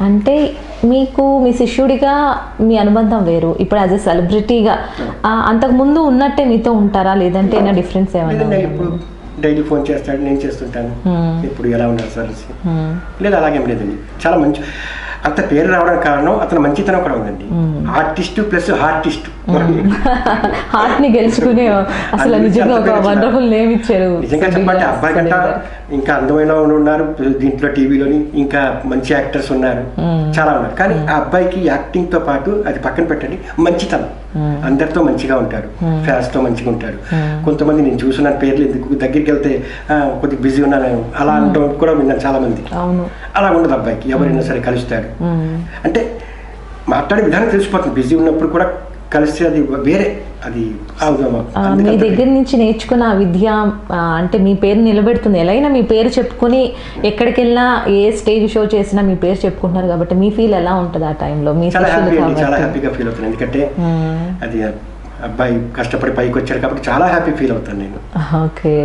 అంటే మీకు మీ శిష్యుడిగా మీ అనుబంధం వేరు, ఇప్పుడు యాజ్ ఎ సెలబ్రిటీగా అంతకు ముందు ఉన్నట్టే మీతో ఉంటారా, లేదంటే ఏమైనా డిఫరెన్స్ ఏమైనా? ఇప్పుడు డైలీ ఫోన్ చేస్తాడు, నేను చేస్తుంటాను. ఇప్పుడు ఎలా ఉన్నారు సార్ లేదు, అలాగేం లేదండి. చాలా మంచి, అంత పేరు రావడానికి కారణం అతను మంచితనం కూడా ఉందండి. ఆర్టిస్ట్ ప్లస్ హార్టిస్ట్, హార్ట్ ని గెలుచుకునే అసలు నిజంగా ఒక వండర్ఫుల్ నేమ్ ఇచ్చారు. నిజంగా చెప్పండి, అబ్బాయి కంట ఇంకా అందమైన ఉన్నారు దీంట్లో, టీవీలోని ఇంకా మంచి యాక్టర్స్ ఉన్నారు, చాలా ఉన్నారు. కానీ ఆ అబ్బాయికి యాక్టింగ్ తో పాటు అది పక్కన పెట్టండి, మంచితనం, అందరితో మంచిగా ఉంటాడు, ఫ్యాన్స్ తో మంచిగా ఉంటాడు. కొంతమంది నేను చూసిన పేర్లు ఎందుకు దగ్గరికి వెళ్తే కొద్దిగా బిజీ ఉన్నాను అలా అంటూ కూడా విన్నాను చాలా మంది. అలా ఉండదు అబ్బాయికి, ఎవరైనా సరే కలుస్తాడు. అంటే మాట్లాడే విధానం తెలిసిపోతుంది, బిజీ ఉన్నప్పుడు కూడా కలిస్తే అది వేరే. అది మీ దగ్గర నుంచి నేర్చుకున్న విద్య అంటే మీ పేరు నిలబెడుతుంది. ఎలాగైనా మీ పేరు చెప్పుకొని ఎక్కడికి వెళ్ళినా ఏ స్టేజ్ షో చేసినా మీ పేరు చెప్పుకుంటున్నారు కాబట్టి మీ ఫీల్ ఎలా ఉంటుంది ఆ టైంలో? చాలా హ్యాపీగా ఫీల్ అవుతాను, ఎందుకంటే అది అబ్బాయి కష్టపడి పైకి వచ్చాడు కాబట్టి చాలా హ్యాపీ ఫీల్ అవుతాను నేను. ఓకే.